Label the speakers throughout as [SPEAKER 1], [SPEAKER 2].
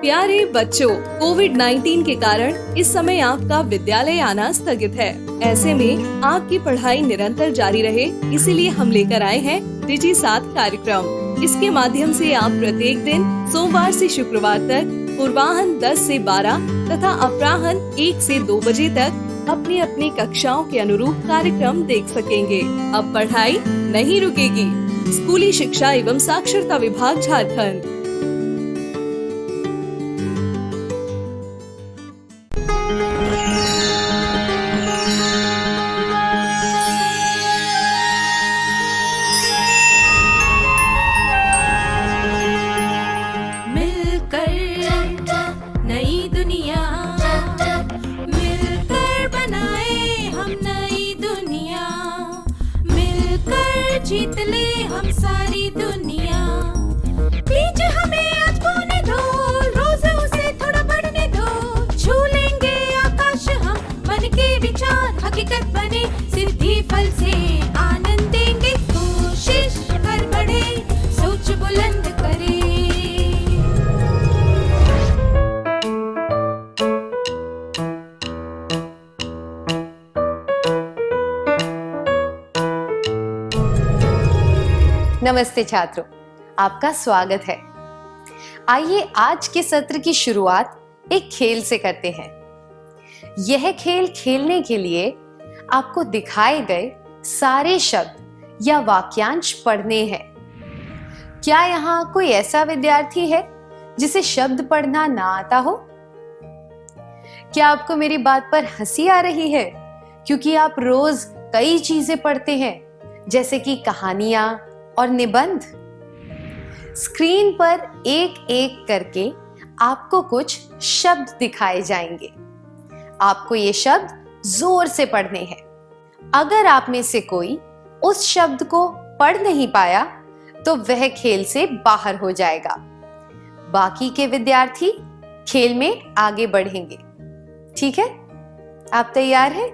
[SPEAKER 1] प्यारे बच्चों, कोविड-19 के कारण इस समय आपका विद्यालय आना स्थगित है। ऐसे में आपकी पढ़ाई निरंतर जारी रहे, इसीलिए हम लेकर आए हैं डिजी साथ कार्यक्रम। इसके माध्यम से आप प्रत्येक दिन सोमवार से शुक्रवार तक पूर्वाह्न 10 से 12 तथा अपराह्न 1 से 2 बजे तक अपनी अपनी कक्षाओं के अनुरूप कार्यक्रम देख सकेंगे। अब पढ़ाई नहीं रुकेगी। स्कूली शिक्षा एवं साक्षरता विभाग झारखंड।
[SPEAKER 2] जीत ले हम सारी दुनिया। बीच हमें आज बोने दो, रोज उसे थोड़ा बढ़ने दो। छू लेंगे आकाश हम, मन के विचार हकीकत बने। सिद्धि फल से आनंद देंगे, कोशिश कर बढ़े, सोच बुलंद करे।
[SPEAKER 3] नमस्ते छात्रों, आपका स्वागत है। आइए आज के सत्र की शुरुआत एक खेल से करते हैं। यह खेल खेलने के लिए आपको दिखाए गए सारे शब्द या वाक्यांश पढ़ने हैं। क्या यहाँ कोई ऐसा विद्यार्थी है जिसे शब्द पढ़ना ना आता हो? क्या आपको मेरी बात पर हंसी आ रही है क्योंकि आप रोज कई चीजें पढ़ते हैं, जैसे कि कहानियां और निबंध? स्क्रीन पर एक एक करके आपको कुछ शब्द दिखाए जाएंगे। आपको ये शब्द जोर से पढ़ने हैं। अगर आप में से कोई उस शब्द को पढ़ नहीं पाया तो वह खेल से बाहर हो जाएगा। बाकी के विद्यार्थी खेल में आगे बढ़ेंगे। ठीक है? आप तैयार हैं?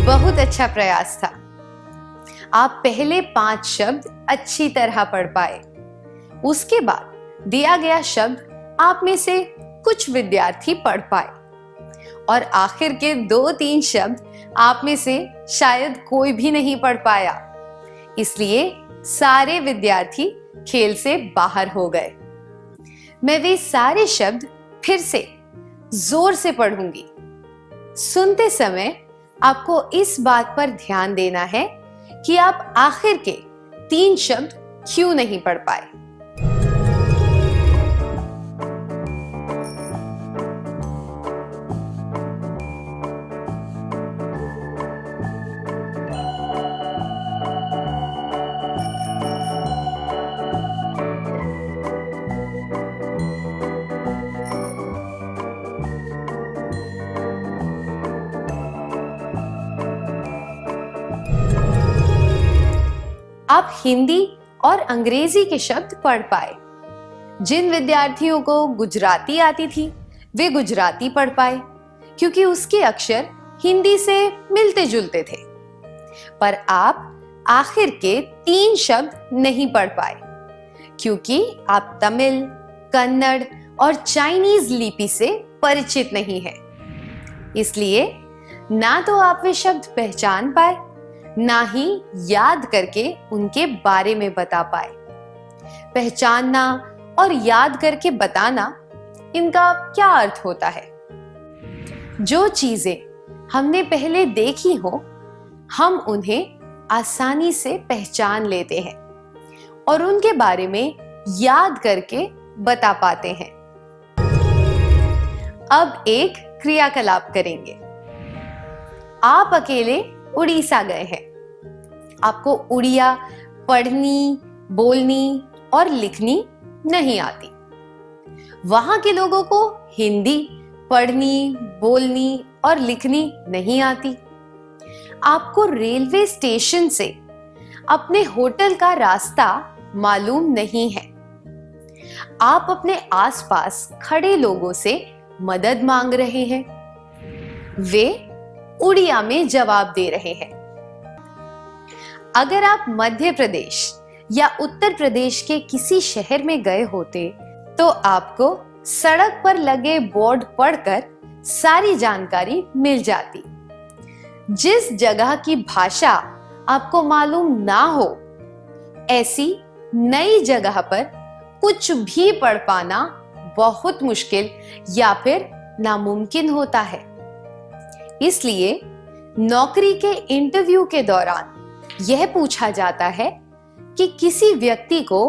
[SPEAKER 3] बहुत अच्छा प्रयास था। आप पहले 5 शब्द अच्छी तरह पढ़ पाए। उसके बाद दिया गया शब्द आप में से कुछ विद्यार्थी पढ़ पाए और आखिर के 2-3 शब्द आप में से शायद कोई भी नहीं पढ़ पाया। इसलिए सारे विद्यार्थी खेल से बाहर हो गए। मैं वे सारे शब्द फिर से जोर से पढ़ूंगी। सुनते समय आपको इस बात पर ध्यान देना है कि आप आखिर के 3 शब्द क्यों नहीं पढ़ पाए। आप हिंदी और अंग्रेजी के शब्द पढ़ पाए। जिन विद्यार्थियों को गुजराती आती थी वे गुजराती पढ़ पाए क्योंकि उसके अक्षर हिंदी से मिलते जुलते थे। पर आप आखिर के 3 शब्द नहीं पढ़ पाए क्योंकि आप तमिल, कन्नड़ और चाइनीज लिपि से परिचित नहीं हैं। इसलिए ना तो आप वे शब्द पहचान पाए, ना ही याद करके उनके बारे में बता पाए। पहचानना और याद करके बताना, इनका क्या अर्थ होता है? जो चीजें हमने पहले देखी हो, हम उन्हें आसानी से पहचान लेते हैं और उनके बारे में याद करके बता पाते हैं। अब एक क्रियाकलाप करेंगे। आप अकेले उड़ीसा गए हैं। आपको उड़िया पढ़नी, बोलनी और लिखनी नहीं आती। वहां के लोगों को हिंदी पढ़नी, बोलनी और लिखनी नहीं आती, आपको रेलवे स्टेशन से अपने होटल का रास्ता मालूम नहीं है, आप अपने आसपास खड़े लोगों से मदद मांग रहे हैं, वे उड़िया में जवाब दे रहे हैं। अगर आप मध्य प्रदेश या उत्तर प्रदेश के किसी शहर में गए होते तो आपको सड़क पर लगे बोर्ड पढ़कर सारी जानकारी मिल जाती। जिस जगह की भाषा आपको मालूम ना हो, ऐसी नई जगह पर कुछ भी पढ़ पाना बहुत मुश्किल या फिर नामुमकिन होता है। इसलिए नौकरी के इंटरव्यू के दौरान यह पूछा जाता है कि किसी व्यक्ति को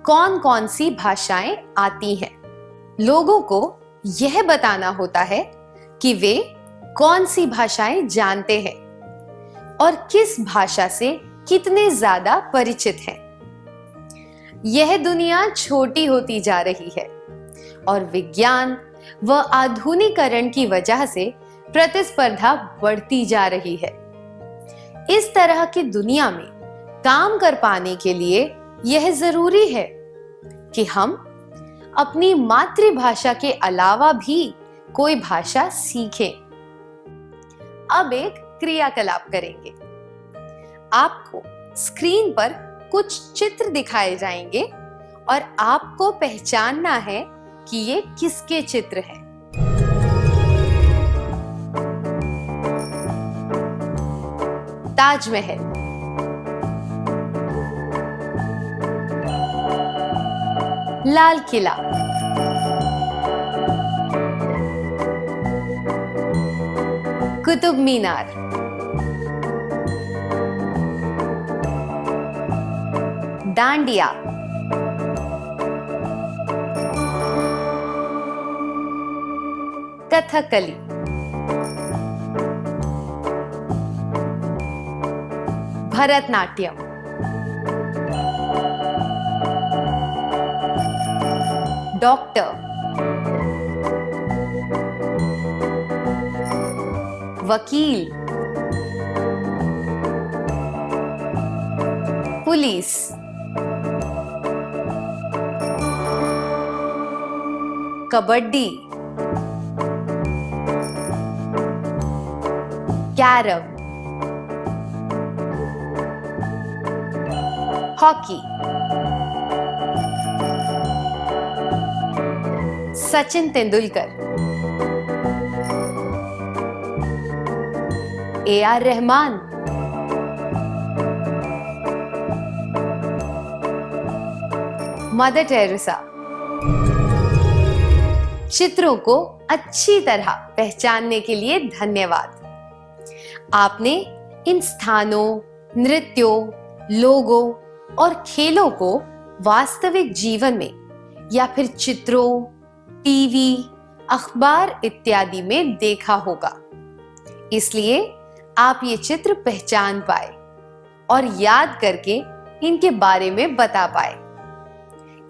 [SPEAKER 3] कौन कौन सी भाषाएं आती हैं। लोगों को यह बताना होता है कि वे कौन सी भाषाएं जानते हैं और किस भाषा से कितने ज्यादा परिचित हैं। यह दुनिया छोटी होती जा रही है और विज्ञान व आधुनिकीकरण की वजह से प्रतिस्पर्धा बढ़ती जा रही है। इस तरह की दुनिया में काम कर पाने के लिए यह जरूरी है कि हम अपनी मातृभाषा के अलावा भी कोई भाषा सीखें। अब एक क्रियाकलाप करेंगे। आपको स्क्रीन पर कुछ चित्र दिखाए जाएंगे और आपको पहचानना है कि ये किसके चित्र हैं। ताजमहल, लाल किला, कुतुब मीनार, डांडिया, कथकली, भरतनाट्यम, डॉक्टर, वकील, police, kabaddi, carrom, hockey, Sachin Tendulkar, AR Rahman, mother Teresa. चित्रों को अच्छी तरह पहचानने के लिए धन्यवाद। आपने इन स्थानों, नृत्यों, लोगों और खेलों को वास्तविक जीवन में या फिर चित्रों, टीवी, अखबार इत्यादि में देखा होगा, इसलिए आप ये चित्र पहचान पाए और याद करके इनके बारे में बता पाए।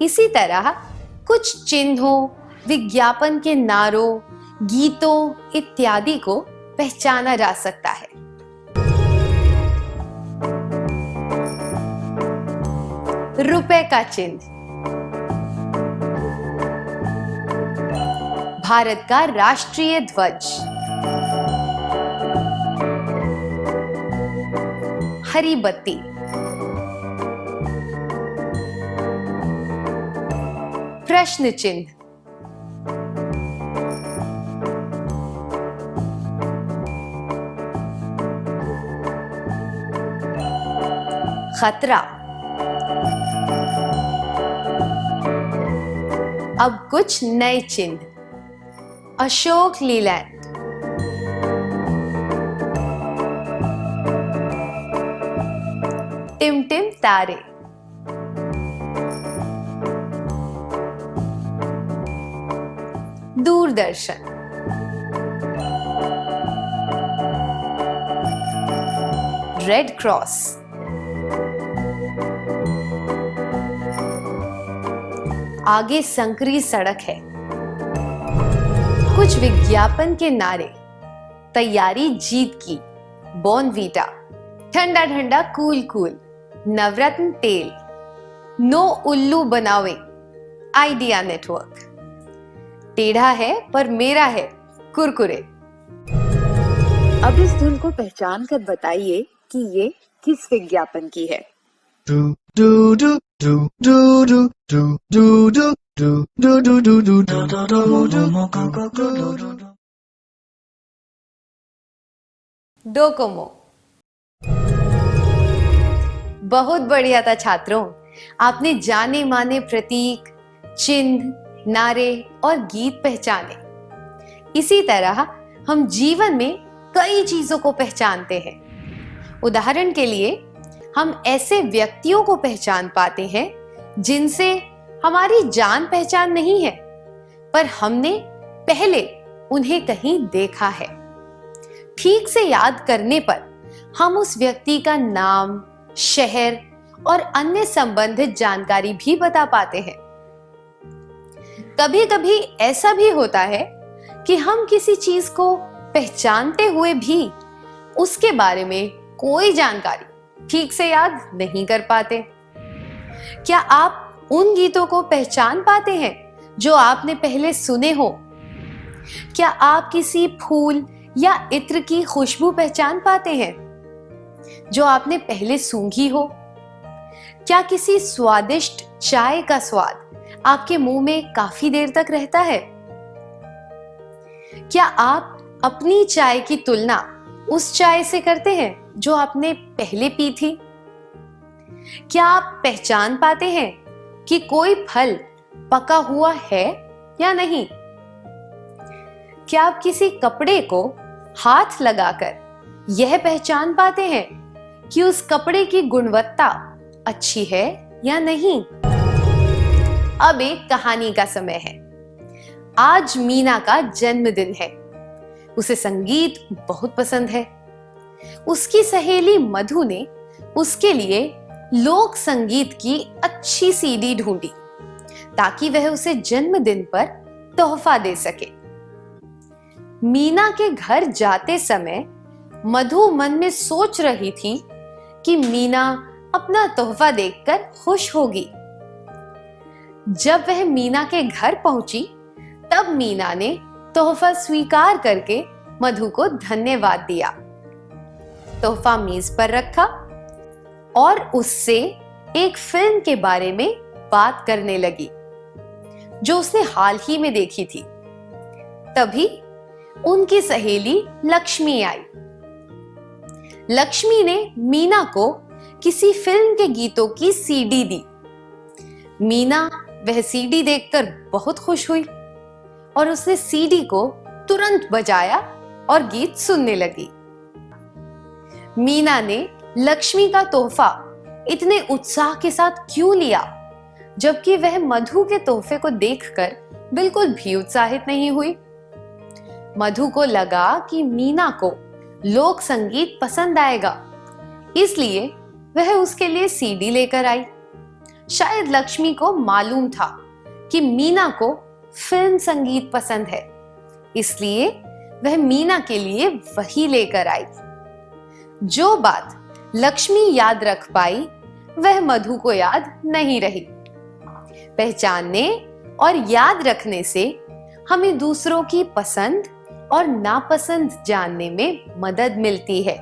[SPEAKER 3] इसी तरह कुछ चिन्हों, विज्ञापन के नारों, गीतों इत्यादि को पहचाना जा सकता है। रुपए का चिन्ह भारत का राष्ट्रीय ध्वज, हरी बत्ती, प्रश्न चिन्ह, खतरा। अब कुछ नए चिन्ह, अशोक लीलैंड, टिमटिम तारे, दूरदर्शन, रेड क्रॉस, आगे संकरी सड़क है, कुछ विज्ञापन के नारे, तैयारी जीत की, बॉर्नवीटा, ठंडा ठंडा कूल कूल, नवरत्न तेल, नो उल्लू बनावे, आइडिया नेटवर्क, टेढ़ा है पर मेरा है, कुरकुरे।
[SPEAKER 4] अब इस धुन को पहचान कर बताइए कि ये किस विज्ञापन की है।
[SPEAKER 3] डोकोमो। बहुत बढ़िया था छात्रों, आपने जाने माने प्रतीक, चिन्ह, नारे और गीत पहचाने। इसी तरह हम जीवन में कई चीजों को पहचानते हैं। उदाहरण के लिए हम ऐसे व्यक्तियों को पहचान पाते हैं जिनसे हमारी जान पहचान नहीं है, पर हमने पहले उन्हें कहीं देखा है। ठीक से याद करने पर हम उस व्यक्ति का नाम, शहर और अन्य संबंधित जानकारी भी बता पाते हैं। कभी कभी ऐसा भी होता है कि हम किसी चीज को पहचानते हुए भी उसके बारे में कोई जानकारी ठीक से याद नहीं कर पाते। क्या आप उन गीतों को पहचान पाते हैं जो आपने पहले सुने हो? क्या आप किसी फूल या इत्र की खुशबू पहचान पाते हैं जो आपने पहले सूंघी हो? क्या किसी स्वादिष्ट चाय का स्वाद आपके मुंह में काफी देर तक रहता है? क्या आप अपनी चाय की तुलना उस चाय से करते हैं जो आपने पहले पी थी? क्या आप पहचान पाते हैं कि कोई फल पका हुआ है या नहीं? क्या आप किसी कपड़े को हाथ लगाकर यह पहचान पाते हैं कि उस कपड़े की गुणवत्ता अच्छी है या नहीं? अब एक कहानी का समय है। आज मीना का जन्मदिन है। उसे संगीत बहुत पसंद है। उसकी सहेली मधु ने उसके लिए लोक संगीत की अच्छी सीडी ढूंढी ताकि वह उसे जन्मदिन पर तोहफा दे सके। मीना के घर जाते समय मधु मन में सोच रही थी कि मीना अपना तोहफा देखकर खुश होगी। जब वह मीना के घर पहुंची तब मीना ने तोहफा स्वीकार करके मधु को धन्यवाद दिया। तोहफा मेज पर रखा और उससे एक फिल्म के बारे में बात करने लगी जो उसने हाल ही में देखी थी। तभी उनकी सहेली लक्ष्मी आई। लक्ष्मी ने मीना को किसी फिल्म के गीतों की सीडी दी। मीना वह सीडी देखकर बहुत खुश हुई और उसने सीडी को तुरंत बजाया और गीत सुनने लगी। मीना ने लक्ष्मी का तोहफा इतने उत्साह के साथ क्यों लिया, जबकि वह मधु के तोहफे को देखकर बिल्कुल भी उत्साहित नहीं हुई। मधु को लगा कि मीना को लोक संगीत पसंद आएगा, इसलिए वह उसके लिए सीडी लेकर आई। शायद लक्ष्मी को मालूम था कि मीना को फिल्म संगीत पसंद है, इसलिए वह मीना के लिए वही लेकर आई। जो बात लक्ष्मी याद रख पाई वह मधु को याद नहीं रही। पहचानने और याद रखने से हमें दूसरों की पसंद और नापसंद जानने में मदद मिलती है।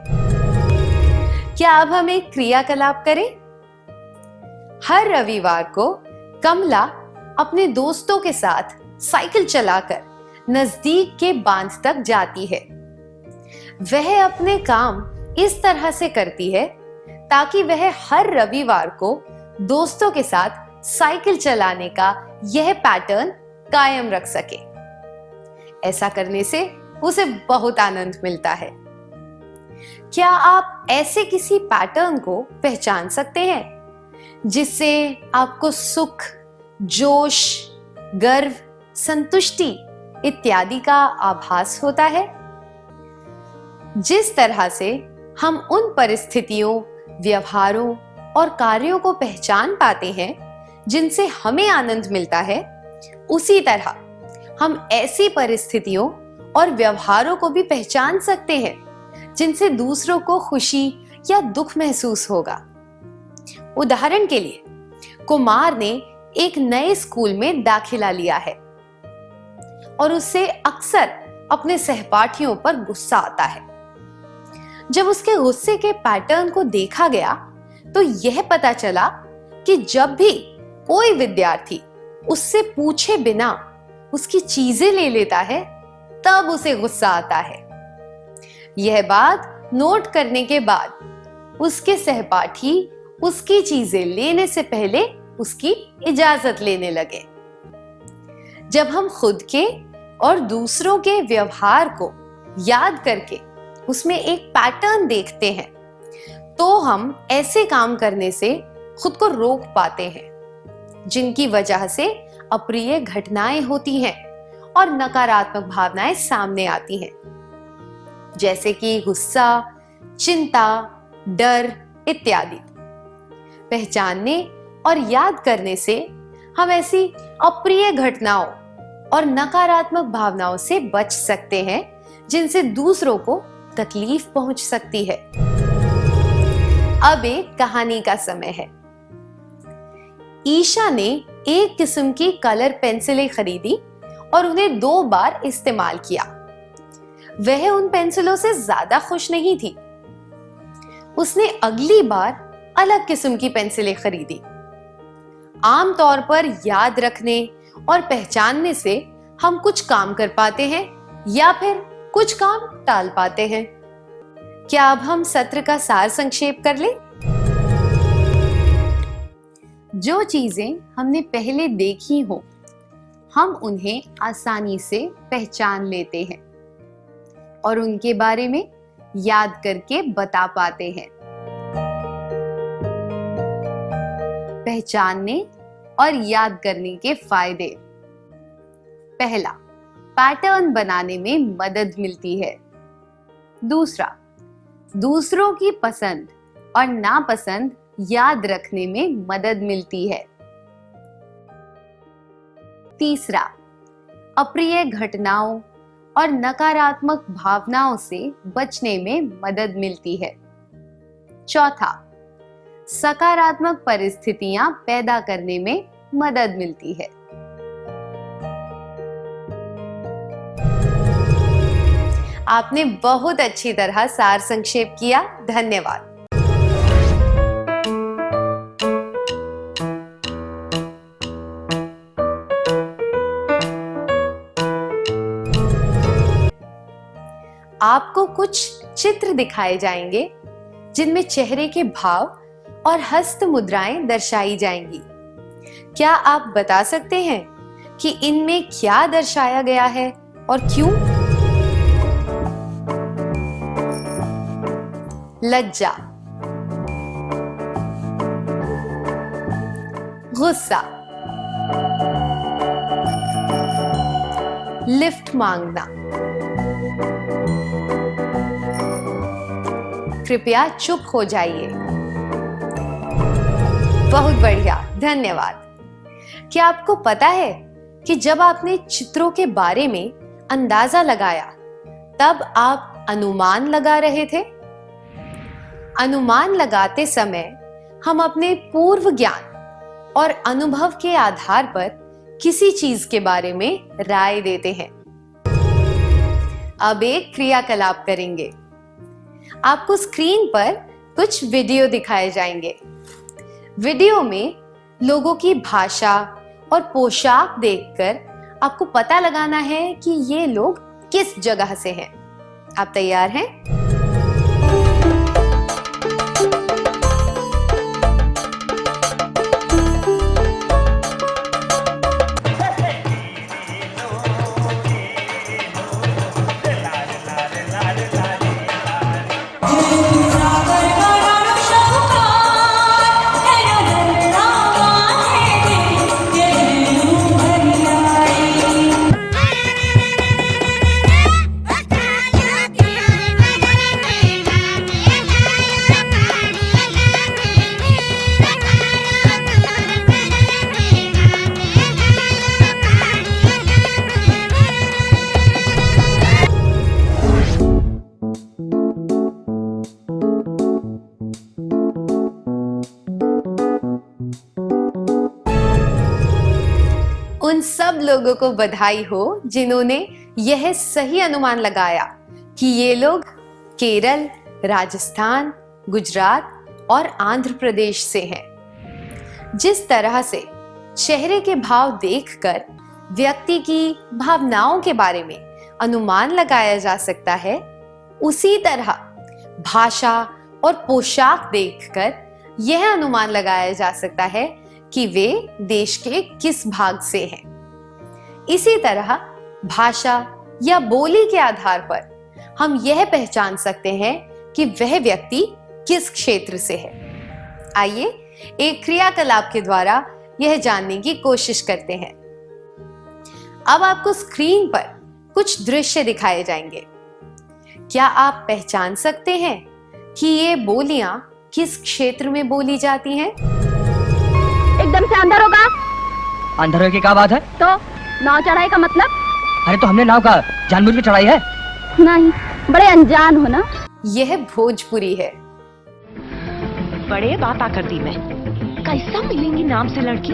[SPEAKER 3] क्या अब हम एक क्रियाकलाप करें? हर रविवार को कमला अपने दोस्तों के साथ साइकिल चलाकर नजदीक के बांध तक जाती है। वह अपने काम इस तरह से करती है ताकि वह हर रविवार को दोस्तों के साथ साइकिल चलाने का यह पैटर्न कायम रख सके। ऐसा करने से उसे बहुत आनंद मिलता है। क्या आप ऐसे किसी पैटर्न को पहचान सकते हैं जिससे आपको सुख, जोश, गर्व, संतुष्टि इत्यादि का आभास होता है? जिस तरह से हम उन परिस्थितियों, व्यवहारों और कार्यों को पहचान पाते हैं जिनसे हमें आनंद मिलता है, उसी तरह हम ऐसी परिस्थितियों और व्यवहारों को भी पहचान सकते हैं जिनसे दूसरों को खुशी या दुख महसूस होगा। उदाहरण के लिए, कुमार ने एक नए स्कूल में दाखिला लिया है और उससे अक्सर अपने सहपाठियों पर गुस्सा आता है। जब उसके गुस्से के पैटर्न को देखा गया तो यह पता चला कि जब भी कोई विद्यार्थी उससे पूछे बिना उसकी चीजें ले लेता है तब उसे गुस्सा आता है। यह बात नोट करने के बाद उसके सहपाठी उसकी चीजें लेने से पहले उसकी इजाजत लेने लगे। जब हम खुद के और दूसरों के व्यवहार को याद करके उसमें एक पैटर्न देखते हैं तो हम ऐसे काम करने से खुद को रोक पाते हैं जिनकी वजह से अप्रिय घटनाएं होती हैं और नकारात्मक भावनाएं सामने आती हैं, जैसे कि गुस्सा, चिंता, डर इत्यादि। पहचानने और याद करने से हम ऐसी अप्रिय घटनाओं और नकारात्मक भावनाओं से बच सकते हैं जिनसे दूसरों को तकलीफ पहुंच सकती है। अब एक कहानी का समय है। ईशा ने एक किस्म की कलर पेंसिलें खरीदी और उन्हें 2 बार इस्तेमाल किया। वह उन पेंसिलों से ज्यादा खुश नहीं थी। उसने अगली बार अलग किस्म की पेंसिलें खरीदी। आमतौर पर याद रखने और पहचानने से हम कुछ काम कर पाते हैं या फिर कुछ काम टाल पाते हैं। क्या अब हम सत्र का सार संक्षेप कर लें? जो चीजें हमने पहले देखी हो हम उन्हें आसानी से पहचान लेते हैं और उनके बारे में याद करके बता पाते हैं। पहचानने और याद करने के फायदे। पहला, पैटर्न बनाने में मदद मिलती है। दूसरा, दूसरों की पसंद और नापसंद याद रखने में मदद मिलती है। तीसरा, अप्रिय घटनाओं और नकारात्मक भावनाओं से बचने में मदद मिलती है। चौथा, सकारात्मक परिस्थितियां पैदा करने में मदद मिलती है। आपने बहुत अच्छी तरह सार संक्षेप किया। धन्यवाद। आपको कुछ चित्र दिखाए जाएंगे जिनमें चेहरे के भाव और हस्त मुद्राएं दर्शाई जाएंगी। क्या आप बता सकते हैं कि इनमें क्या दर्शाया गया है और क्यों? लज्जा, गुस्सा, लिफ्ट मांगना। कृपया चुप हो जाइए। बहुत बढ़िया, धन्यवाद। क्या आपको पता है कि जब आपने चित्रों के बारे में अंदाजा लगाया तब आप अनुमान लगा रहे थे? अनुमान लगाते समय हम अपने पूर्व ज्ञान और अनुभव के आधार पर किसी चीज के बारे में राय देते हैं। अब एक क्रियाकलाप करेंगे। आपको स्क्रीन पर कुछ वीडियो दिखाए जाएंगे। वीडियो में लोगों की भाषा और पोशाक देखकर आपको पता लगाना है कि ये लोग किस जगह से हैं। आप तैयार हैं? लोगों को बधाई हो जिन्होंने यह सही अनुमान लगाया कि ये लोग केरल, राजस्थान, गुजरात और आंध्र प्रदेश से हैं। जिस तरह से चेहरे के भाव देखकर व्यक्ति की भावनाओं के बारे में अनुमान लगाया जा सकता है, उसी तरह भाषा और पोशाक देखकर यह अनुमान लगाया जा सकता है कि वे देश के किस भाग से हैं। इसी तरह भाषा या बोली के आधार पर हम यह पहचान सकते हैं कि वह व्यक्ति किस क्षेत्र से है। आइए एक क्रियाकलाप के द्वारा यह जानने की कोशिश करते हैं। अब आपको स्क्रीन पर कुछ दृश्य दिखाए जाएंगे। क्या आप पहचान सकते हैं कि ये बोलियां किस क्षेत्र में बोली जाती हैं?
[SPEAKER 5] एकदम से अंदर होगा
[SPEAKER 6] अंदर होने की क्या बात है?
[SPEAKER 5] तो नाव चढ़ाई का मतलब?
[SPEAKER 6] अरे तो हमने नाव का जानबूझ के चढ़ाई है?
[SPEAKER 5] नहीं, बड़े अनजान हो ना।
[SPEAKER 3] यह भोजपुरी है।
[SPEAKER 7] बड़े बात आकर दी मैं, कैसा मिलेंगी नाम से लड़की?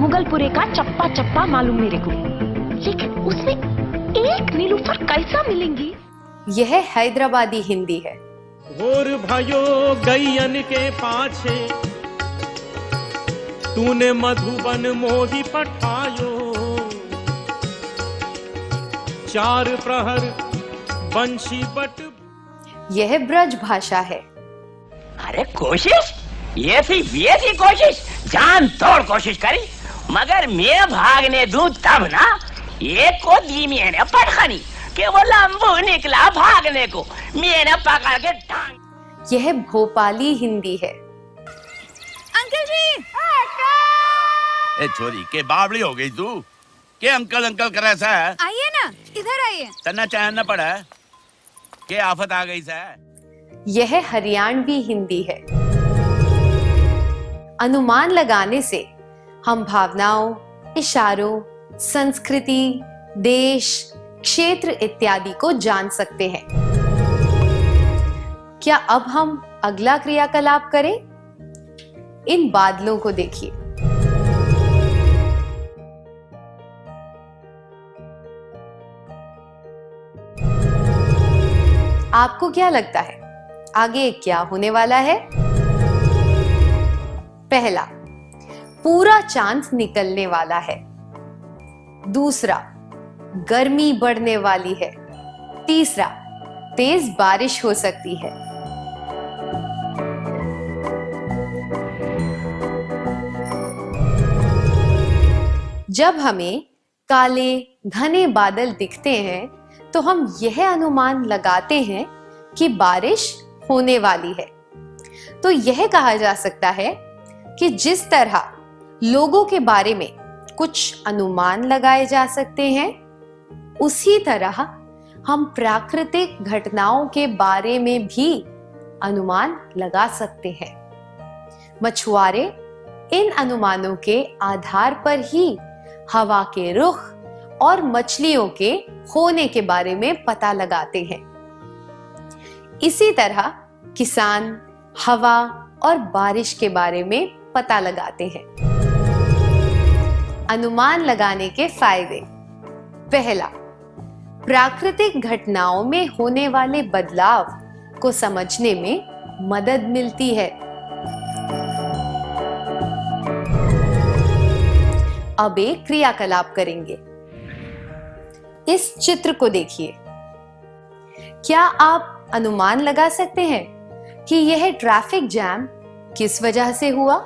[SPEAKER 7] मुगलपुरे का चप्पा चप्पा मालूम मेरे को, लेकिन उसमें एक नीलूफर कैसा मिलेंगी?
[SPEAKER 3] यह हैदराबादी हिंदी है।
[SPEAKER 8] और भाइयों गैयन के पाछे तूने मधुबन मोही पठायो, चार प्रहर बंशी बट।
[SPEAKER 3] यह ब्रज भाषा है।
[SPEAKER 9] अरे कोशिश ये थी कोशिश, जान तोड़ कोशिश करी, मगर मैं भागने दूं तब ना एक को दी मैंने पटखनी कि वो लंबू निकला भागने को, मैंने पकड़ के टांग।
[SPEAKER 3] यह भोपाली हिंदी है।
[SPEAKER 2] अंकल जी,
[SPEAKER 10] ए छोरी के बावड़ी हो गई तू के अंकल अंकल कर ऐसा है?
[SPEAKER 2] आइए ना, इधर आइए।
[SPEAKER 10] तना चाहना पड़ा है के आफत आ गई सा?
[SPEAKER 3] यह हरियाणवी हिंदी है। अनुमान लगाने से हम भावनाओं, इशारों, संस्कृति, देश, क्षेत्र इत्यादि को जान सकते हैं। क्या अब हम अगला क्रियाकलाप करें? इन बादलों को देखिए। आपको क्या लगता है आगे क्या होने वाला है? पहला, पूरा चांद निकलने वाला है। दूसरा, गर्मी बढ़ने वाली है। तीसरा, तेज बारिश हो सकती है। जब हमें काले घने बादल दिखते हैं तो हम यह अनुमान लगाते हैं कि बारिश होने वाली है। तो यह कहा जा सकता है कि जिस तरह लोगों के बारे में कुछ अनुमान लगाए जा सकते हैं, उसी तरह हम प्राकृतिक घटनाओं के बारे में भी अनुमान लगा सकते हैं। मछुआरे इन अनुमानों के आधार पर ही हवा के रुख और मछलियों के होने के बारे में पता लगाते हैं। इसी तरह किसान हवा और बारिश के बारे में पता लगाते हैं। अनुमान लगाने के फायदे। पहला, प्राकृतिक घटनाओं में होने वाले बदलाव को समझने में मदद मिलती है। अब एक क्रियाकलाप करेंगे। इस चित्र को देखिए। क्या आप अनुमान लगा सकते हैं कि यह ट्रैफिक जैम किस वजह से हुआ?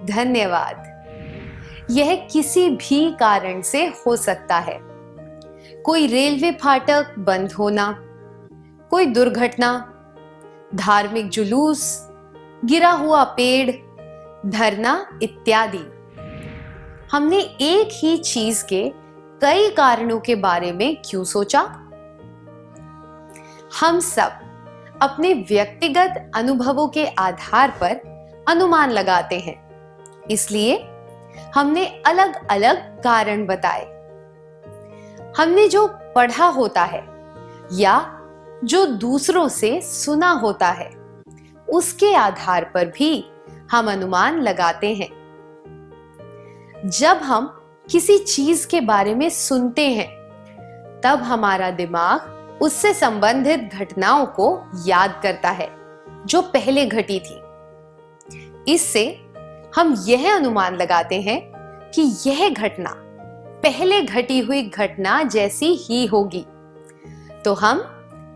[SPEAKER 3] धन्यवाद। यह किसी भी कारण से हो सकता है। कोई रेलवे फाटक बंद होना, कोई दुर्घटना, धार्मिक जुलूस, गिरा हुआ पेड़, धरना इत्यादि। हमने एक ही चीज के कई कारणों के बारे में क्यों सोचा? हम सब अपने व्यक्तिगत अनुभवों के आधार पर अनुमान लगाते हैं, इसलिए हमने अलग अलग कारण बताए। हमने जो पढ़ा होता है या जो दूसरों से सुना होता है, उसके आधार पर भी हम अनुमान लगाते हैं। जब हम किसी चीज के बारे में सुनते हैं, तब हमारा दिमाग उससे संबंधित घटनाओं को याद करता है जो पहले घटी थी। इससे हम यह अनुमान लगाते हैं कि यह घटना पहले घटी हुई घटना जैसी ही होगी। तो हम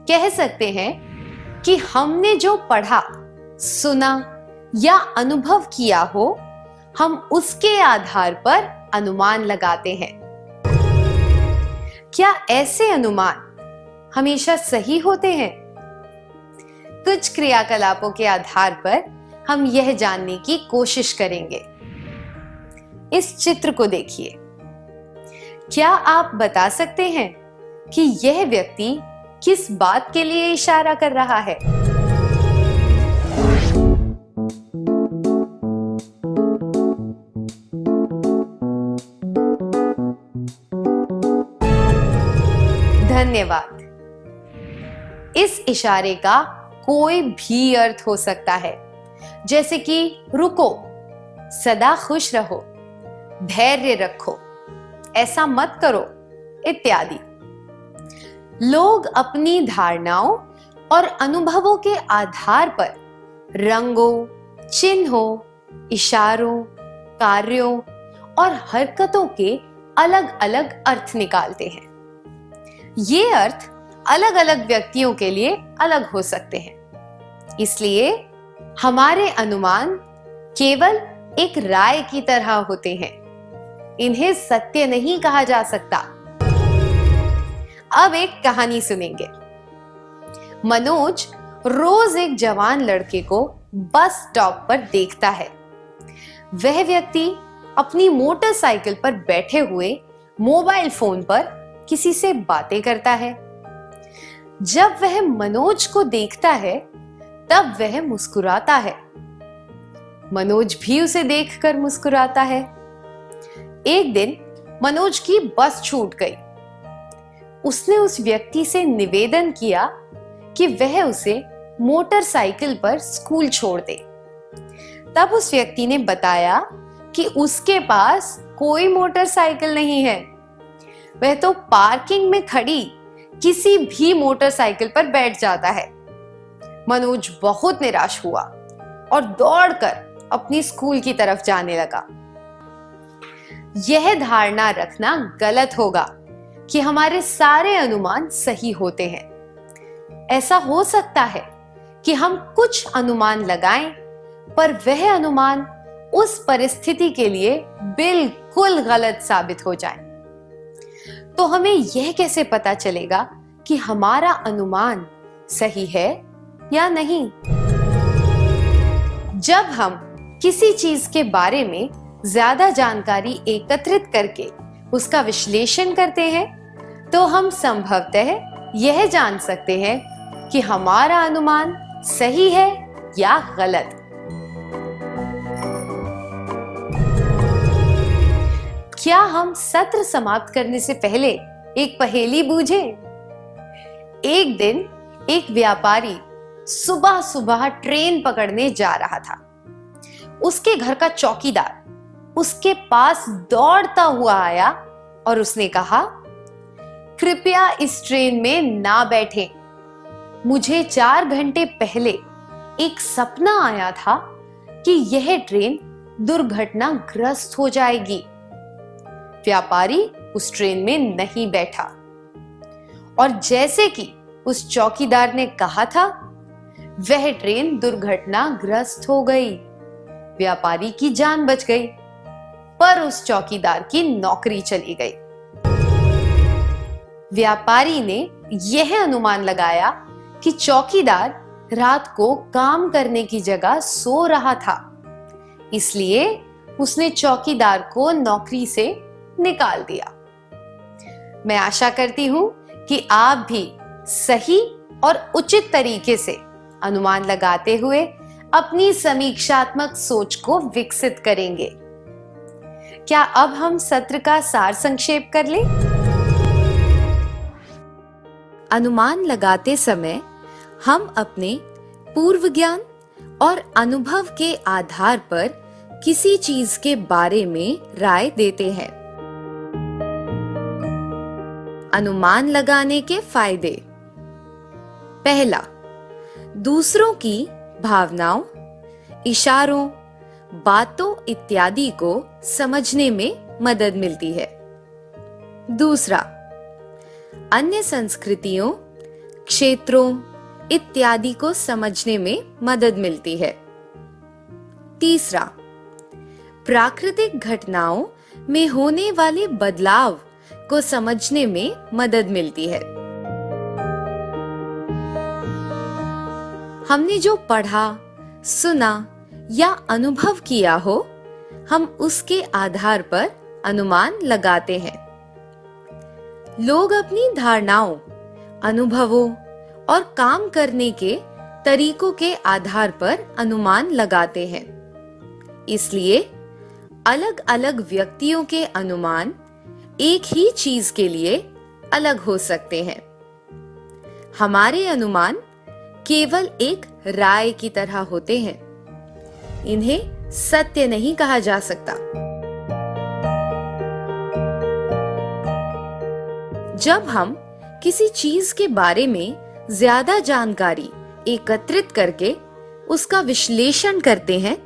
[SPEAKER 3] कह सकते हैं कि हमने जो पढ़ा, सुना या अनुभव किया हो, हम उसके आधार पर अनुमान लगाते हैं। क्या ऐसे अनुमान हमेशा सही होते हैं? कुछ क्रियाकलापों के आधार पर हम यह जानने की कोशिश करेंगे। इस चित्र को देखिए। क्या आप बता सकते हैं कि यह व्यक्ति किस बात के लिए इशारा कर रहा है? धन्यवाद। इस इशारे का कोई भी अर्थ हो सकता है, जैसे कि रुको, सदा खुश रहो, धैर्य रखो, ऐसा मत करो इत्यादि। लोग अपनी धारणाओं और अनुभवों के आधार पर रंगों, चिन्हों, इशारों, कार्यों और हरकतों के अलग अलग अर्थ निकालते हैं। ये अर्थ अलग अलग व्यक्तियों के लिए अलग हो सकते हैं। इसलिए हमारे अनुमान केवल एक राय की तरह होते हैं। इन्हें सत्य नहीं कहा जा सकता। अब एक कहानी सुनेंगे। मनोज रोज एक जवान लड़के को बस स्टॉप पर देखता है। वह व्यक्ति अपनी मोटरसाइकिल पर बैठे हुए मोबाइल फोन पर किसी से बातें करता है। जब वह मनोज को देखता है, तब वह मुस्कुराता है। मनोज भी उसे देखकर मुस्कुराता है। एक दिन मनोज की बस छूट गई। उसने उस व्यक्ति से निवेदन किया कि वह उसे मोटरसाइकिल पर स्कूल छोड़ दे। तब उस व्यक्ति ने बताया कि उसके पास कोई मोटरसाइकिल नहीं है। वह तो पार्किंग में खड़ी किसी भी मोटरसाइकिल पर बैठ जाता है। मनोज बहुत निराश हुआ और दौड़कर अपनी स्कूल की तरफ जाने लगा। यह धारणा रखना गलत होगा कि हमारे सारे अनुमान सही होते हैं। ऐसा हो सकता है कि हम कुछ अनुमान लगाएं, पर वह अनुमान उस परिस्थिति के लिए बिल्कुल गलत साबित हो जाए। तो हमें यह कैसे पता चलेगा कि हमारा अनुमान सही है या नहीं? जब हम किसी चीज के बारे में ज्यादा जानकारी एकत्रित करके उसका विश्लेषण करते हैं, तो हम संभवतः यह जान सकते हैं कि हमारा अनुमान सही है या गलत। क्या हम सत्र समाप्त करने से पहले एक पहेली बूझें? एक दिन एक व्यापारी सुबह सुबह ट्रेन पकड़ने जा रहा था। उसके घर का चौकीदार उसके पास दौड़ता हुआ आया और उसने कहा, कृपया इस ट्रेन में ना बैठें। मुझे 4 घंटे पहले एक सपना आया था कि यह ट्रेन दुर्घटनाग्रस्त हो जाएगी। व्यापारी उस ट्रेन में नहीं बैठा और जैसे कि उस चौकीदार ने कहा था, वह ट्रेन दुर्घटनाग्रस्त हो गई। व्यापारी की जान बच गई, पर उस चौकीदार की नौकरी चली गई। व्यापारी ने यह अनुमान लगाया कि चौकीदार रात को काम करने की जगह सो रहा था, इसलिए उसने चौकीदार को नौकरी से निकाल दिया। मैं आशा करती हूं कि आप भी सही और उचित तरीके से अनुमान लगाते हुए अपनी समीक्षात्मक सोच को विकसित करेंगे। क्या अब हम सत्र का सार संक्षेप कर लें? अनुमान लगाते समय हम अपने पूर्व ज्ञान और अनुभव के आधार पर किसी चीज के बारे में राय देते हैं। अनुमान लगाने के फायदे। पहला, दूसरों की भावनाओं, इशारों, बातों इत्यादि को समझने में मदद मिलती है। दूसरा, अन्य संस्कृतियों, क्षेत्रों इत्यादि को समझने में मदद मिलती है। तीसरा, प्राकृतिक घटनाओं में होने वाले बदलाव को समझने में मदद मिलती है। हमने जो पढ़ा, सुना या अनुभव किया हो, हम उसके आधार पर अनुमान लगाते हैं। लोग अपनी धारणाओं, अनुभवों और काम करने के तरीकों के आधार पर अनुमान लगाते हैं। इसलिए अलग अलग व्यक्तियों के अनुमान एक ही चीज के लिए अलग हो सकते हैं। हमारे अनुमान केवल एक राय की तरह होते हैं। इन्हें सत्य नहीं कहा जा सकता। जब हम किसी चीज के बारे में ज्यादा जानकारी एकत्रित करके उसका विश्लेषण करते हैं,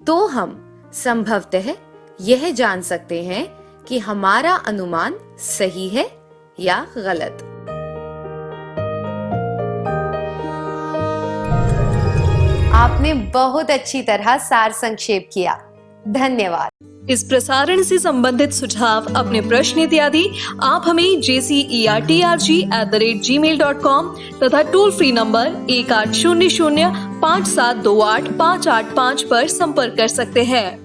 [SPEAKER 3] तो हम संभवतः यह जान सकते हैं कि हमारा अनुमान सही है या गलत। आपने बहुत अच्छी तरह सार संक्षेप किया। धन्यवाद।
[SPEAKER 1] इस प्रसारण से संबंधित सुझाव, अपने प्रश्न इत्यादि आप हमें jcertrg@gmail.com तथा टोल फ्री नंबर 1800 5728 585 पर संपर्क कर सकते हैं।